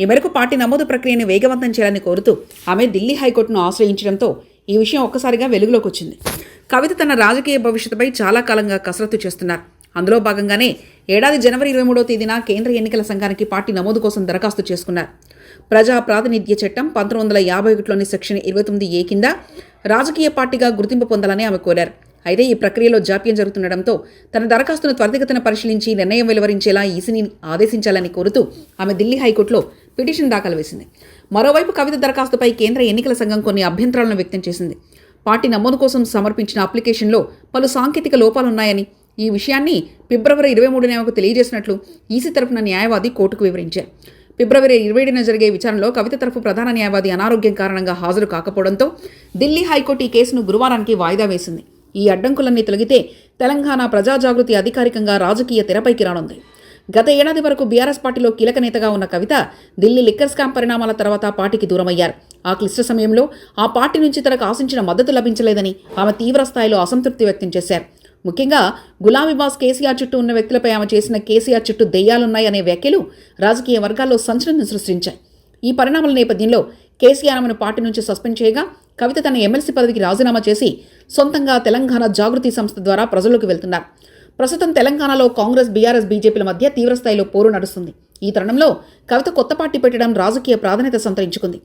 ఈ మేరకు పార్టీ నమోదు ప్రక్రియను వేగవంతం చేయాలని కోరుతూ ఆమె ఢిల్లీ హైకోర్టును ఆశ్రయించడంతో ఈ విషయం ఒక్కసారిగా వెలుగులోకి వచ్చింది. కవిత తన రాజకీయ భవిష్యత్తుపై చాలా కాలంగా కసరత్తు చేస్తున్నారు. అందులో భాగంగానే ఏడాది జనవరి 23వ తేదీన కేంద్ర ఎన్నికల సంఘానికి పార్టీ నమోదు కోసం దరఖాస్తు చేసుకున్నారు. ప్రజా ప్రాతినిధ్య చట్టం 1951లోని సెక్షన్ 29A కింద రాజకీయ పార్టీగా గుర్తింపు పొందాలని ఆమె కోరారు. అయితే ఈ ప్రక్రియలో జాప్యం జరుగుతుండటంతో తన దరఖాస్తును త్వరితగతిన పరిశీలించి నిర్ణయం వెలువరించేలా ఈసీని ఆదేశించాలని కోరుతూ ఆమె ఢిల్లీ హైకోర్టులో పిటిషన్ దాఖలు వేసింది. మరోవైపు కవిత దరఖాస్తుపై కేంద్ర ఎన్నికల సంఘం కొన్ని అభ్యంతరాలను వ్యక్తం చేసింది. పార్టీ నమోదు కోసం సమర్పించిన అప్లికేషన్లో పలు సాంకేతిక లోపాలున్నాయని, ఈ విషయాన్ని ఫిబ్రవరి 23న ఆమెకు తెలియజేసినట్లు ఈసీ తరఫున న్యాయవాది కోర్టుకు వివరించారు. ఫిబ్రవరి 27న జరిగే విచారణలో కవిత తరఫు ప్రధాన న్యాయవాది అనారోగ్యం కారణంగా హాజరు కాకపోవడంతో ఢిల్లీ హైకోర్టు ఈ కేసును గురువారానికి వాయిదా వేసింది. ఈ అడ్డంకులన్నీ తొలగితే తెలంగాణ ప్రజా జాగృతి అధికారికంగా రాజకీయ తెరపైకి రానుంది. గత ఏడాది వరకు బీఆర్ఎస్ పార్టీలో కీలక నేతగా ఉన్న కవిత ఢిల్లీ లిక్కర్ స్కామ్ పరిణామాల తర్వాత పార్టీకి దూరమయ్యారు. ఆ క్లిష్ట సమయంలో ఆ పార్టీ నుంచి తనకు ఆశించిన మద్దతు లభించలేదని ఆమె తీవ్ర స్థాయిలో అసంతృప్తి వ్యక్తం చేశారు. ముఖ్యంగా గులాబీ బాస్ కేసీఆర్ చుట్టూ ఉన్న వ్యక్తులపై ఆమె చేసిన కేసీఆర్ చుట్టూ దెయ్యాలున్నాయనే వ్యాఖ్యలు రాజకీయ వర్గాల్లో సంచలనం సృష్టించాయి. ఈ పరిణామాల నేపథ్యంలో కేసీఆర్ ఆమెను పార్టీ నుంచి సస్పెండ్ చేయగా కవిత తన ఎమ్మెల్సీ పదవికి రాజీనామా చేసి సొంతంగా తెలంగాణ జాగృతి సంస్థ ద్వారా ప్రజల్లోకి వెళ్తున్నారు. ప్రస్తుతం తెలంగాణలో కాంగ్రెస్, బీఆర్ఎస్, బీజేపీల మధ్య తీవ్రస్థాయిలో పోరు నడుస్తుంది. ఈ తరుణంలో కవిత కొత్త పార్టీ పెట్టడం రాజకీయ ప్రాధాన్యత సంతరించుకుంది.